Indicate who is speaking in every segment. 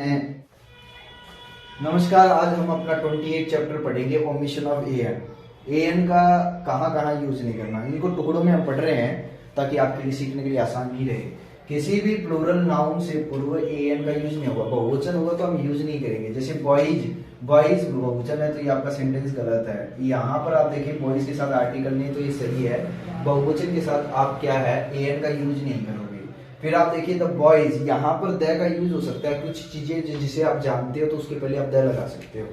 Speaker 1: हैं। नमस्कार, आज हम अपना 28 चैप्टर पढ़ेंगे ओमिशन ऑफ एन। एन का कहाँ कहाँ यूज नहीं करना, इनको टुकड़ों में हम पढ़ रहे हैं ताकि आपके लिए सीखने के लिए आसान भी रहे। किसी भी प्लूरल नाउन से पूर्व एन का यूज नहीं होगा। बहुवचन होगा तो हम यूज नहीं करेंगे। जैसे बॉयज, बॉयज बहुवचन है तो ये आपका सेंटेंस गलत है। यहाँ पर आप देखिए बॉयज के साथ आर्टिकल नहीं तो ये सही है। बहुवचन के साथ आप क्या है एन का यूज नहीं करोगे। फिर आप देखिए द बॉयज, यहाँ पर द का यूज हो सकता है। कुछ चीजें जिसे आप जानते हो तो उसके पहले आप द लगा सकते हो।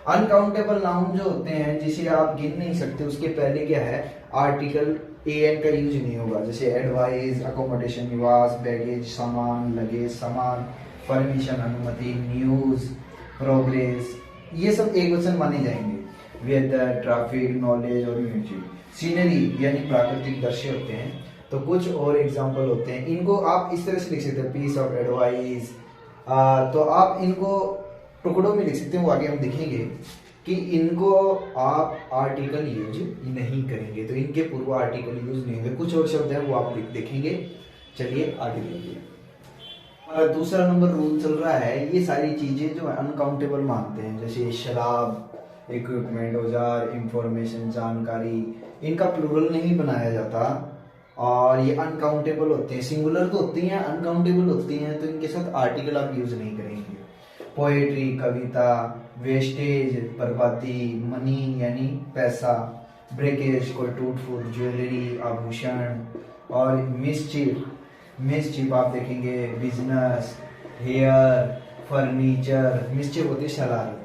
Speaker 1: अनकाउंटेबल नाउन जो होते हैं जिसे आप गिन नहीं सकते उसके पहले क्या है आर्टिकल एन का यूज नहीं होगा। जैसे एडवाइस, अकोमोडेशन निवास, बैगेज सामान, लगेज सामान, परमिशन अनुमति, न्यूज, प्रोग्रेस, ये सब एक वचन माने जाएंगे। वेदर, ट्रैफिक, नॉलेज और म्यूजिक। सीनरी यानी प्राकृतिक दृश्य होते हैं। तो कुछ और एग्जाम्पल होते हैं, इनको आप इस तरह से लिख सकते हैं, पीस ऑफ एडवाइस। तो आप इनको टुकड़ों में लिख सकते हैं, वो आगे हम देखेंगे कि इनको आप आर्टिकल यूज नहीं करेंगे, तो इनके पूर्व आर्टिकल यूज नहीं होंगे। कुछ और शब्द है वो आप देखेंगे। चलिए आगे देखिए। दूसरा नंबर रूल चल रहा है, ये सारी चीजें जो अनकाउंटेबल मानते हैं जैसे शराब, इक्विपमेंट, औजार, इंफॉर्मेशन, जानकारी, इनका प्लूरल नहीं बनाया जाता और ये अनकाउंटेबल होते हैं। सिंगुलर तो होती हैं, अनकाउंटेबल होती हैं, तो इनके साथ आर्टिकल आप यूज नहीं करेंगे। पोएट्री, कविता, वेस्टेज, बर्बादी, मनी यानी पैसा, ब्रेकेज कोई टूट फूट, ज्वेलरी, आभूषण, और मिसचिफ, मिसचिफ आप देखेंगे बिजनेस, हेयर, फर्नीचर, मिसचिफ होती है शरारत।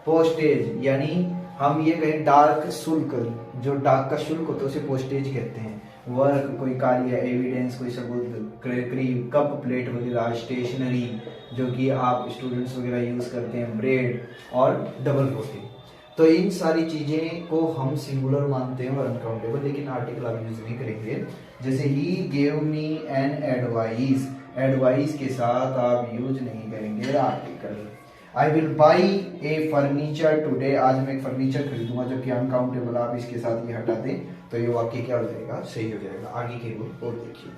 Speaker 1: पोस्टेज यानी हम ये कहें डार्क शुल्क, जो डाक का शुल्क होता है उसे पोस्टेज कहते हैं। वर्क कोई कार्य, एविडेंस कोई सबूत, क्रेकरी कप प्लेट वगैरह, स्टेशनरी जो कि आप स्टूडेंट्स वगैरह यूज करते हैं, ब्रेड और डबल रोटी। तो इन सारी चीजें को हम सिंगुलर मानते हैं और अनकाउंटेबल, लेकिन आर्टिकल आप यूज नहीं करेंगे। जैसे he gave me an advice, advice के साथ आप यूज नहीं करेंगे article. I will by A furniture today, आज मैं एक फर्नीचर खरीदूंगा, जबकि अनकाउंटेबल आप इसके साथ ये हटा दें तो ये वाक्य क्या हो जाएगा, सही हो जाएगा। आगे के रूल और देखिए।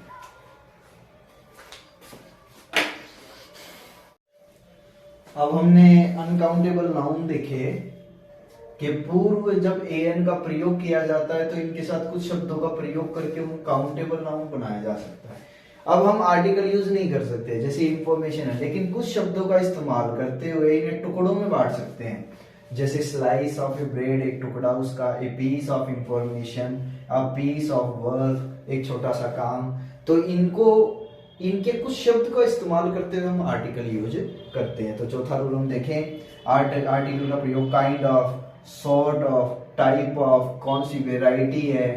Speaker 1: अब हमने अनकाउंटेबल नाउन देखे कि पूर्व जब एन का प्रयोग किया जाता है तो इनके साथ कुछ शब्दों का प्रयोग करके उन काउंटेबल नाउन बनाया जा सकता है। अब हम आर्टिकल यूज नहीं कर सकते, जैसे इंफॉर्मेशन है, लेकिन कुछ शब्दों का इस्तेमाल करते हुए इन्हें टुकड़ों में बांट सकते हैं। जैसे स्लाइस ऑफ ए ब्रेड, एक टुकड़ा उसका, a piece of information, a piece of work, एक छोटा सा काम। तो इनको इनके कुछ शब्द को इस्तेमाल करते हुए हम आर्टिकल यूज करते हैं। तो चौथा रूल हम देखें, आर्टिकल का प्रयोग kind of, sort of, type of, कौन सी वेराइटी है,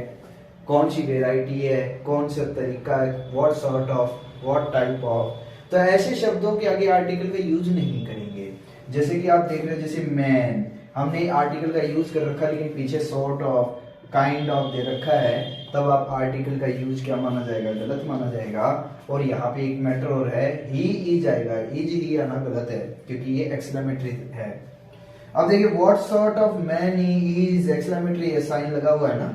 Speaker 1: कौन सी वेराइटी है, कौन सा तरीका है, what sort of, what type of. तो ऐसे शब्दों के आगे आर्टिकल का यूज नहीं करेंगे। जैसे कि आप देख रहे हैं, जैसे मैन, हमने आर्टिकल का यूज कर रखा लेकिन पीछे सॉर्ट ऑफ, काइंड ऑफ दे रखा है, तब आप आर्टिकल का यूज क्या माना जाएगा, गलत माना जाएगा। और यहाँ पे एक मैटर और है, ही इज आएगा, इज ही आना गलत है क्योंकि ये एक्सक्लेमेटरी है। अब देखिए what sort of man he is, exclamatory है, साइन लगा हुआ है ना।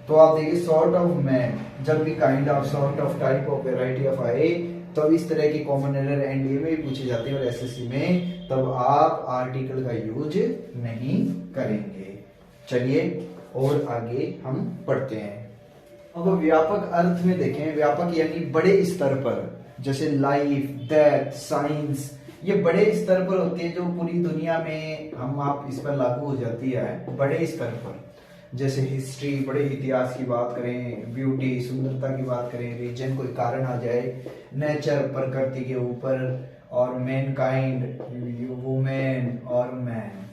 Speaker 1: तो आप देखिए सॉर्ट ऑफ मैन, जब भी kind of, sort of, type of, variety of आए तब इस तरह की कॉमन एरर एनडीए में भी पूछे जाते हैं और एसएससी में, तब आप आर्टिकल का यूज नहीं करेंगे। चलिए और आगे हम पढ़ते हैं। अब व्यापक अर्थ में देखें, व्यापक यानी बड़े स्तर पर, जैसे लाइफ, डेथ, साइंस, ये बड़े स्तर पर होते हैं जो पूरी दुनिया में हम आप इस पर लागू हो जाती है बड़े स्तर पर। जैसे हिस्ट्री, बड़े इतिहास की बात करें, ब्यूटी, सुंदरता की बात करें, रीजन कोई कारण आ जाए, नेचर, प्रकृति के ऊपर, और मैनकाइंड, वुमेन और मैन।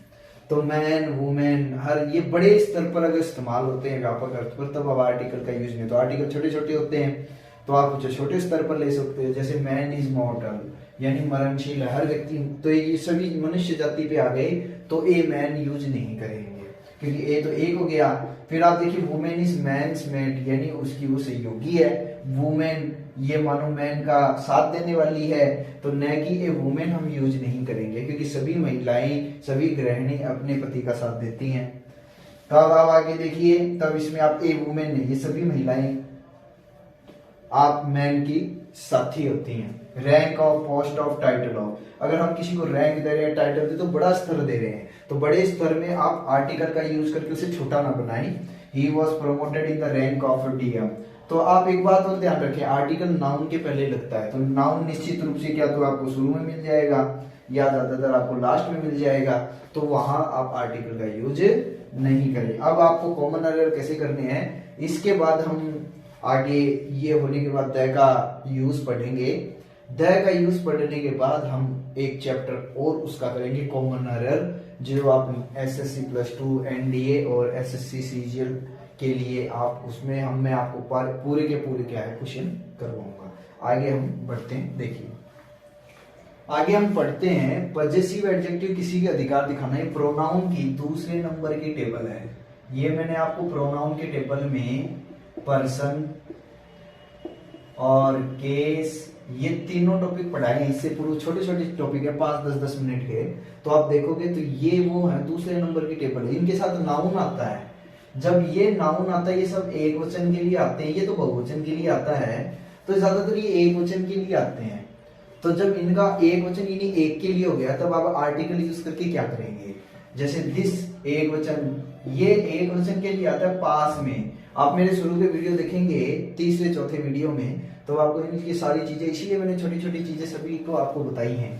Speaker 1: तो मैन, वुमेन, हर ये बड़े स्तर पर अगर इस्तेमाल होते हैं व्यापक अर्थ पर, तब अब आर्टिकल का यूज नहीं। तो आर्टिकल छोटे छोटे होते हैं तो आप उसे छोटे स्तर पर ले सकते हो। जैसे मैन इज मॉर्टल यानी मरणशील है, हर व्यक्ति, तो ये सभी मनुष्य जाति पे आ गए तो ए मैन यूज नहीं करेंगे क्योंकि ए तो एक हो गया। फिर आप देखिए वुमेन इज मैन्स मेट यानी उसकी वो सहयोगी है। वुमेन ये मानो मैन का साथ देने वाली है, तो न कि ए वुमेन हम यूज नहीं करेंगे क्योंकि सभी महिलाएं, सभी गृहिणी अपने पति का साथ देती हैं। तो अब आप आगे देखिए, तब इसमें आप ए वुमेन, ये सभी महिलाएं आप मैन की साथी होती हैं। Rank of, post of, title of. अगर हम किसी को रैंक दे रहे हैं, टाइटल दे तो बड़ा स्तर दे रहे हैं, तो बड़े स्तर में आप आर्टिकल का यूज करके उसे छोटा ना बनाएं। He was promoted in the rank of DM. तो आप एक बात और ध्यान रखें, आर्टिकल नाउन के पहले लगता है, तो नाउन निश्चित रूप से क्या तो आपको शुरू में मिल जाएगा या ज्यादातर आपको लास्ट में मिल जाएगा, तो वहां आप आर्टिकल का यूज नहीं करें। अब आपको कॉमन एरर कैसे करने हैं, इसके बाद हम आगे ये होने के बाद द का यूज पढ़ेंगे। द का यूज पढ़ने के बाद हम एक चैप्टर और उसका करेंगे कॉमन एरर, जो आप एसएससी +2 एनडीए और एसएससी सीजीएल के लिए आप उसमें मैं आपको पूरे के पूरे क्या है क्वेश्चन करवाऊंगा। आगे हम बढ़ते हैं, देखिए आगे हम पढ़ते हैं पजेसिव एडजेक्टिव किसी के अधिकार दिखाना। ये प्रोनाउन की दूसरे नंबर की टेबल है। ये मैंने आपको प्रोनाउन के टेबल में पर्सन और केस ये तीनों टॉपिक पढ़ाए हैं। इससे पूरे छोटे छोटे टॉपिक है 5-10 मिनट के, तो आप देखोगे तो ये वो है दूसरे नंबर की टेबल है। इनके साथ नाउन आता है, जब ये नाउन आता है ये सब एक वचन के लिए आते हैं, ये तो बहुवचन के लिए आता है, तो ज्यादातर ये एक वचन के लिए आते हैं। तो जब इनका एक वचन यानी एक के लिए हो गया, तब आप आर्टिकल यूज करके क्या करेंगे, जैसे दिस एक वचन, ये एक वचन के लिए आता है पास में। आप मेरे शुरू के वीडियो देखेंगे तीसरे चौथे वीडियो में, तो आपको इनकी सारी चीजें, इसीलिए मैंने छोटी छोटी चीजें सभी को आपको बताई हैं।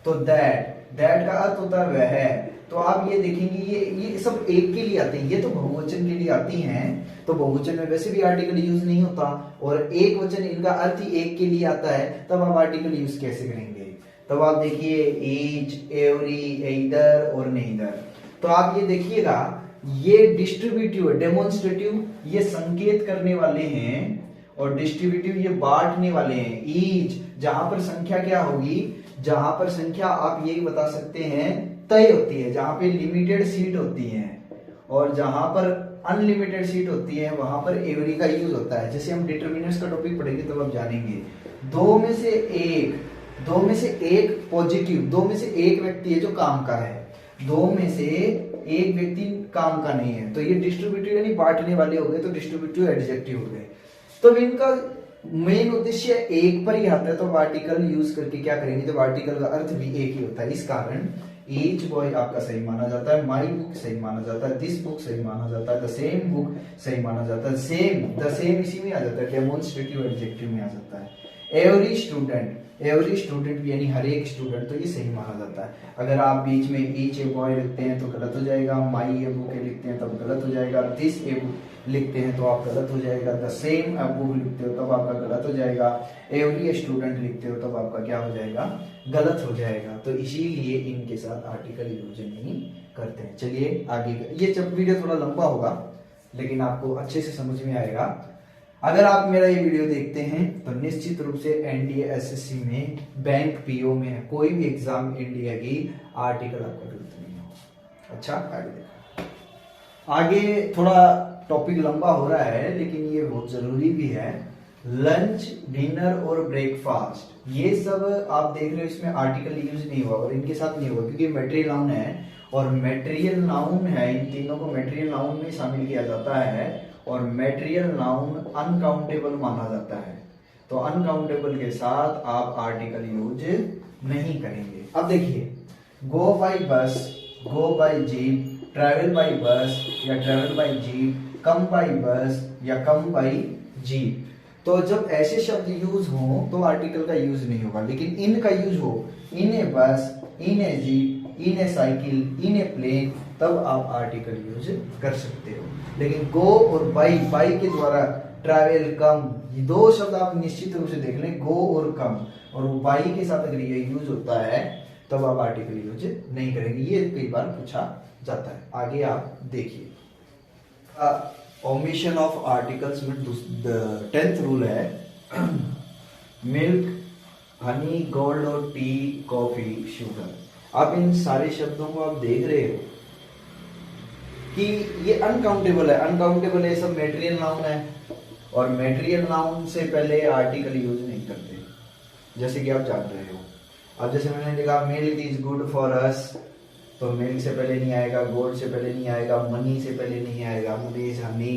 Speaker 1: तो दैट का अर्थ होता है वह। तो आप ये देखेंगे ये सब एक के लिए आते हैं, ये तो बहुवचन के लिए आती हैं, तो बहुवचन में वैसे भी आर्टिकल यूज नहीं होता, और एक वचन इनका अर्थ ही एक के लिए आता है, तब आप आर्टिकल यूज कैसे करेंगे। तब आप देखिए ईच, एवरी, ईदर और नेदर। तो आप ये देखिएगा ये डिस्ट्रीब्यूटिव है, डेमोन्स्ट्रेटिव ये संकेत करने वाले हैं, और डिस्ट्रीब्यूटिव ये बांटने वाले हैं। ईच जहां पर संख्या क्या होगी, जहां पर संख्या आप ये बता सकते हैं तय होती है, जहां पे लिमिटेड सीट होती है, और जहां पर अनलिमिटेड सीट होती है वहां पर एवरी का यूज होता है। जैसे हम डिटरमिनर्स का टॉपिक पढ़ेंगे तब आप जानेंगे। दो में से एक पॉजिटिव, दो में से एक व्यक्ति है जो काम का है, दो में से एक व्यक्ति काम का नहीं है, तो ये डिस्ट्रीब्यूटिव यानी बांटने वाले हो गए, तो डिस्ट्रीब्यूटिव एडजेक्टिव हो गए। तो इनका मेन उद्देश्य एक पर ही आता है, तो आर्टिकल यूज करके क्या करेंगे, तो आर्टिकल का अर्थ भी एक ही होता है। इस कारण ईच बॉय आपका सही माना जाता है, माई बुक सही माना जाता है, दिस बुक सही माना जाता है, द सेम बुक सही माना जाता है, द सेम इसी में आ जाता है, डेमोन्स्ट्रेटिव एडजेक्टिव में आ जाता है। एवरी स्टूडेंट यानी हर एक स्टूडेंट, तो ये सही माना जाता है। अगर आप बीच में ईच ए बॉय लिखते हैं तो गलत हो जाएगा, माई ए बुक लिखते हैं तब गलत हो जाएगा, दिस ए बुक लिखते हैं तो आप गलत हो जाएगा, द सेम ए बुक लिखते हो तब आपका गलत हो जाएगा, एवरी स्टूडेंट लिखते हो तब आपका क्या हो जाएगा, गलत हो जाएगा। तो इसीलिए इनके साथ आर्टिकल यूज नहीं करते हैं। चलिए आगे, ये जब वीडियो थोड़ा लंबा होगा लेकिन आपको अच्छे से समझ में आएगा। अगर आप मेरा ये वीडियो देखते हैं तो निश्चित रूप से एनडीए एसएससी में, बैंक पीओ में, कोई भी एग्जाम इंडिया की आर्टिकल आपको जरूरत नहीं हो। अच्छा आगे देखो, आगे थोड़ा टॉपिक लंबा हो रहा है लेकिन ये बहुत जरूरी भी है। लंच, डिनर और ब्रेकफास्ट ये सब आप देख रहे हो, इसमें आर्टिकल यूज नहीं हुआ और इनके साथ नहीं हुआ क्योंकि मटेरियल नाउन है, और मटेरियल नाउन है, इन तीनों को मटेरियल नाउन में शामिल किया जाता है, और मटेरियल नाउन अनकाउंटेबल माना जाता है। तो अनकाउंटेबल के साथ आप आर्टिकल यूज नहीं करेंगे। अब देखिए, गो बाय बस, गो बाय जीप, ट्रैवल बाय बस या travel by jeep, come by बस या कम बाय जीप। तो जब ऐसे शब्द यूज हो तो आर्टिकल का यूज नहीं होगा, लेकिन इन का यूज हो, इन ए बस, इन ए जीप, इन ए साइकिल, इन ए प्लेन, तब आप आर्टिकल यूज कर सकते हो। लेकिन गो और बाई के द्वारा ट्रैवल, कम, ये दो शब्द आप निश्चित रूप से देख लें, गो और कम, और बाई के साथ अगर ये यूज होता है तब आप आर्टिकल यूज नहीं करेंगे। ये कई बार पूछा जाता है। आगे आप देखिए, ओमिशन ऑफ आर्टिकल्स में 10th रूल है, मिल्क, हनी, गोल्ड और टी, कॉफी, शुगर। आप इन सारे शब्दों को आप देख रहे हो कि ये अनकाउंटेबल है। अनकाउंटेबल है, सब मटेरियल नाउन है, और मटेरियल नाउन से पहले आर्टिकल यूज नहीं करते, जैसे कि आप जान रहे हो। अब जैसे मैंने लिखा milk is good for us, तो मिल्क से पहले नहीं आएगा, गोल्ड से पहले नहीं आएगा, मनी से पहले नहीं आएगा, is honey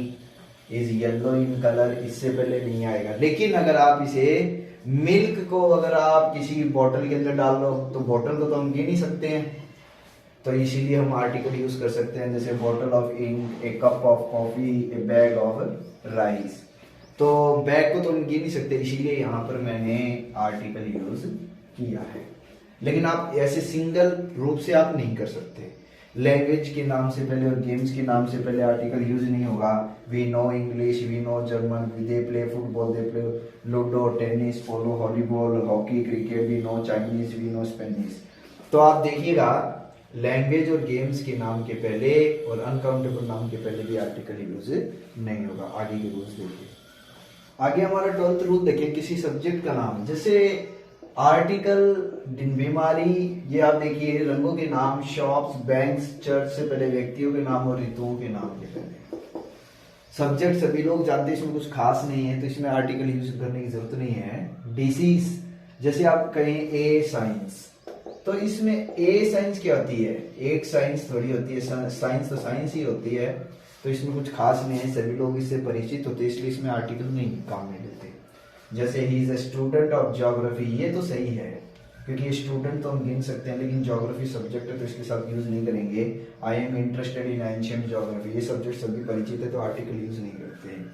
Speaker 1: is yellow in colour, इससे पहले नहीं आएगा। लेकिन अगर आप इसे मिल्क को अगर आप किसी बॉटल के अंदर डाल लो तो बॉटल को तो हम गिन नहीं सकते हैं, तो इसीलिए हम आर्टिकल यूज कर सकते हैं, जैसे bottle of ink, a cup of coffee, a bag of rice. तो बैग को तो हम गिन नहीं सकते, इसीलिए यहाँ पर मैंने आर्टिकल यूज किया है। लेकिन आप ऐसे सिंगल रूप से आप नहीं कर सकते। लैंग्वेज के नाम से पहले और गेम्स के नाम से पहले आर्टिकल यूज नहीं होगा। We know English, we know German, they play football, they play ludo, tennis, polo, volleyball, hockey, cricket, we know Chinese, we know Spanish. तो आप देखिएगा लैंग्वेज और गेम्स के नाम के पहले और अनकाउंटेबल नाम के पहले भी आर्टिकल यूज नहीं होगा। आगे के रूल्स देखिए। आगे हमारा 12th रूल देखिए, किसी सब्जेक्ट का नाम, जैसे आर्टिकल, बीमारी, ये आप देखिए रंगों के नाम, शॉप्स, बैंक्स, चर्च से पहले व्यक्तियों के नाम और ऋतुओं के नाम के पहले। सब्जेक्ट सभी लोग जानते हैं, इसमें कुछ खास नहीं है तो इसमें आर्टिकल यूज करने की जरूरत नहीं है। डिसीज, जैसे आप कहें ए साइंस, तो इसमें ए साइंस क्या होती है, एक साइंस थोड़ी होती है, साइंस तो साइंस ही होती है, तो इसमें कुछ खास नहीं है, सभी लोग इससे परिचित होते हैं, इसलिए इसमें आर्टिकल नहीं काम में लेते। जैसे he is a student of geography, ये तो सही है क्योंकि स्टूडेंट तो हम गिन सकते हैं, लेकिन ज्योग्राफी सब्जेक्ट है तो इसके साथ यूज नहीं करेंगे। I am interested in ancient geography, ये सब्जेक्ट सभी परिचित है तो आर्टिकल यूज नहीं करते हैं।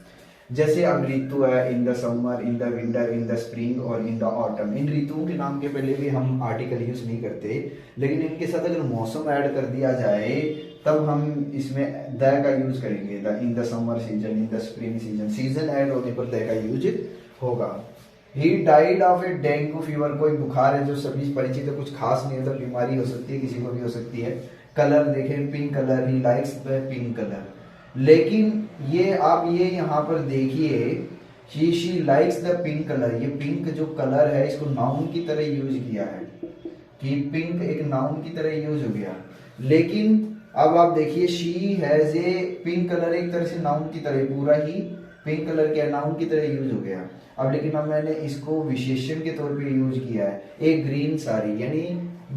Speaker 1: जैसे अब ऋतु है, in the summer, in the winter, in the spring और इन द ऑटम, इन ऋतुओं के नाम के पहले भी हम आर्टिकल यूज नहीं करते, लेकिन इनके साथ अगर मौसम ऐड कर दिया जाए तब हम इसमें द का यूज करेंगे। The in the summer season, in the spring season, season add होने पर द का यूज होगा। He died of A dengue fever, कोई बुखार है जो सभी परिचित है, कुछ खास नहीं होता, बीमारी हो सकती है, किसी को भी हो सकती है। कलर देखें, pink colour, he likes the pink colour, लेकिन ये आप ये यहाँ पर देखिए she likes the pink colour, ये पिंक जो कलर है इसको नाउन की तरह यूज किया है कि पिंक एक नाउन की तरह यूज हो गया। लेकिन अब आप देखिए she has a pink colour, एक तरह से नाउन की तरह, पूरा ही पिंक कलर क्या नाउन की तरह यूज हो गया। अब लेकिन अब मैंने इसको विशेषण के तौर पे यूज किया है, एक ग्रीन साड़ी, यानी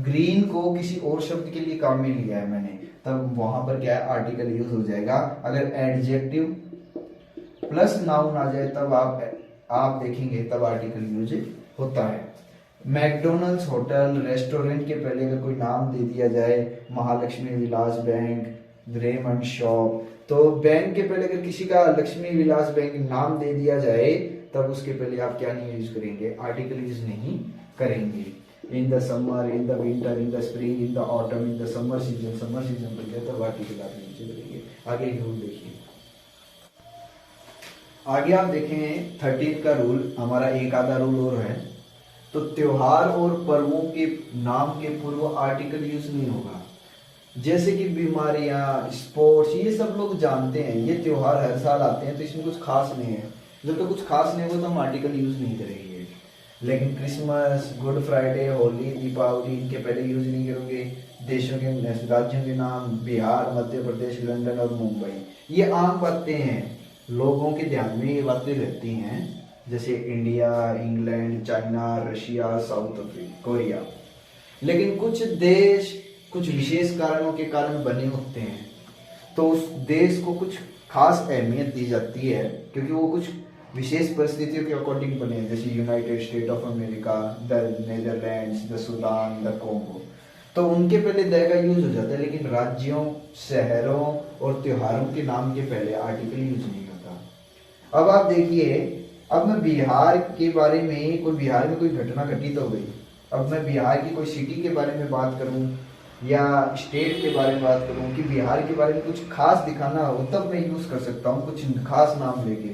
Speaker 1: ग्रीन को किसी और शब्द के लिए काम में लिया है मैंने, तब वहां पर क्या है आर्टिकल यूज हो जाएगा। अगर एडजेक्टिव प्लस नाउन आ जाए तब आप देखेंगे तब आर्टिकल यूज होता है। मैकडोनल्ड्स होटल, रेस्टोरेंट के पहले अगर कोई नाम दे दिया जाए, महालक्ष्मी विलास बैंक, रेमंड शॉप, तो बैंक के पहले अगर किसी का लक्ष्मी विलास बैंक नाम दे दिया जाए तब उसके पहले आप क्या नहीं यूज करेंगे, आर्टिकल यूज नहीं करेंगे। In the summer, in the winter, in the spring, in the autumn, in the summer season बन गया तब आर्टिकल आप यूज करेंगे। आगे रूल देखिए। आगे आप देखें 13 का रूल, हमारा एक आधा रूल और है। तो त्योहार और पर्वों के नाम के पूर्व आर्टिकल यूज नहीं होगा। जैसे कि बीमारियां, स्पोर्ट्स, ये सब लोग जानते हैं, ये त्योहार हर साल आते हैं तो इसमें कुछ खास नहीं है, जब तक कुछ खास नहीं होगा तो हम आर्टिकल यूज नहीं करेंगे। लेकिन Christmas, Good Friday, Holi, Deepavali, इनके पहले यूज नहीं करोगे। देशों के, राज्यों के नाम, बिहार, मध्य प्रदेश, लंदन और मुंबई, ये आम बातें हैं, लोगों के ध्यान में ये बातें रहती हैं, जैसे India, England, China, Russia, south Korea. लेकिन कुछ देश कुछ विशेष कारणों के कारण बने होते हैं तो उस देश को कुछ खास अहमियत दी जाती है क्योंकि वो कुछ विशेष परिस्थितियों के अकॉर्डिंग बने हैं, जैसे United state of America, the Netherlands, the Sudan, the Congo, तो उनके पहले द का यूज हो जाता है। लेकिन राज्यों, शहरों और त्योहारों के नाम के पहले आर्टिकल यूज नहीं होता। अब आप देखिए, अब मैं बिहार के बारे में, बिहार में कोई घटना घटित हो गई, अब मैं बिहार की कोई सिटी के बारे में बात करूं या स्टेट के बारे में बात करूं कि बिहार के बारे में कुछ खास दिखाना हो तब मैं यूज कर सकता हूं कुछ खास नाम लेके,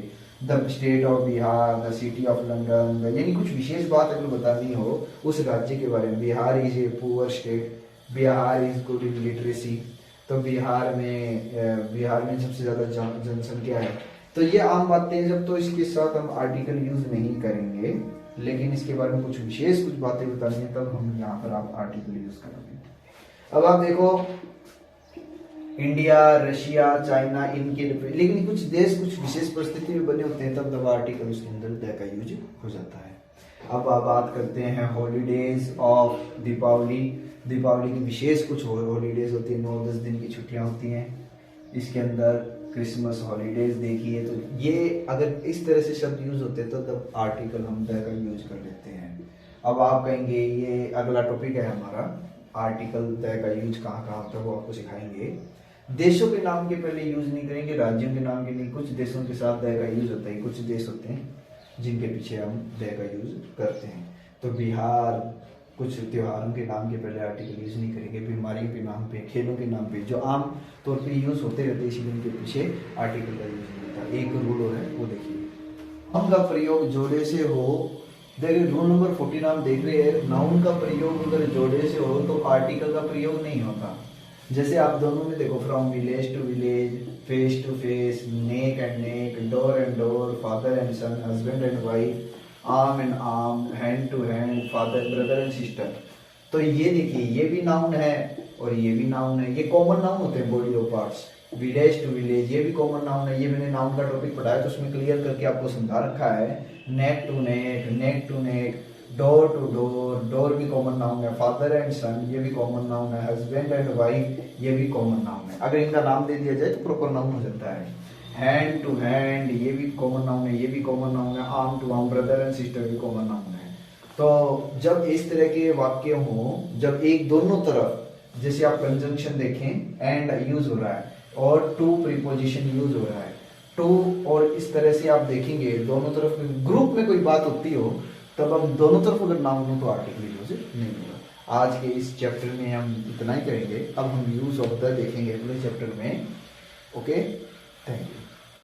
Speaker 1: the state of Bihar, the city of London, यानी कुछ विशेष बात अगर बतानी हो उस राज्य के बारे में। Bihar is a poor state, Bihar is good in literacy, तो बिहार में सबसे ज्यादा जनसंख्या है, तो ये आम बातें हैं जब, तो इसके साथ हम आर्टिकल यूज नहीं करेंगे। लेकिन इसके बारे में कुछ विशेष कुछ बातें बतानी है तब हम यहाँ पर आप आर्टिकल यूज करेंगे। अब आप देखो इंडिया, रशिया, चाइना, इनके, लेकिन कुछ देश कुछ विशेष परिस्थिति में बने होते हैं तब दबा आर्टिकल उसके अंदर द का यूज हो जाता है। अब आप बात करते हैं हॉलीडेज ऑफ दीपावली। दीपावली की विशेष कुछ हॉलीडेज होती है, 9-10 दिन की छुट्टियां होती हैं। इसके अंदर क्रिसमस हॉलीडेज देखिए, तो ये अगर इस तरह से शब्द यूज होते हैं तो तब आर्टिकल हम द का यूज कर लेते हैं। अब आप कहेंगे ये अगला टॉपिक है हमारा, आर्टिकल द का यूज कहाँ कहाँ होता है वो आपको सिखाएंगे। देशों के नाम के पहले यूज नहीं करेंगे, राज्यों के नाम के नहीं। कुछ देशों के साथ द का यूज होता है, कुछ देश होते हैं जिनके पीछे हम द का यूज करते हैं। तो बिहार, कुछ त्योहारों के नाम के पहले आर्टिकल यूज नहीं करेंगे, बीमारियों के नाम पे, खेलों के नाम पे, जो आम तौर पे यूज होते रहते हैं, इसलिए उनके पीछे आर्टिकल का यूज नहीं होता। एक रूल और है वो देखिए, नाउन का प्रयोग जोड़े से हो। देखिए रूल नंबर 14 आप देख रहे हैं, नाउन का प्रयोग अगर जोड़े से हो तो आर्टिकल का प्रयोग नहीं होता। जैसे आप दोनों में देखो, from village to village, face to face, neck and neck, door and door, father and son, husband and wife, arm and arm, hand to hand, father brother and sister. तो ये देखिए, ये भी नाउन है और ये भी नाउन है, ये कॉमन नाउन होते हैं body of parts. Village to village ये भी कॉमन नाउन है, ये मैंने नाउन का टॉपिक पढ़ाया तो उसमें क्लियर करके आपको समझा रखा है। Neck to neck, neck to neck, door to door, door भी कॉमन नाउन है। फादर एंड सन ये भी कॉमन नाउन है। हस्बैंड एंड वाइफ ये भी कॉमन नाउन है। अगर इनका नाम दे दिया जाए तो प्रॉपर नाउन हो जाता है। हैंड टू हैंड ये भी कॉमन नाउन है, ये भी कॉमन नाउन है। Arm to arm, brother and sister भी कॉमन नाउन है। तो जब इस तरह के वाक्य हो, जब एक दोनों तरफ, जैसे आप कंजंक्शन देखें, एंड यूज हो रहा है और टू प्रीपोजिशन यूज हो रहा है, टू, और इस तरह से आप देखेंगे दोनों तरफ ग्रुप में कोई बात होती हो, तब हम दोनों तरफ अगर नाउन हो तो आर्टिकल यूज नहीं होगा। आज के इस चैप्टर में हम इतना ही करेंगे, अब हम यूज ऑफ द देखेंगे अगले चैप्टर में। Okay, thank you.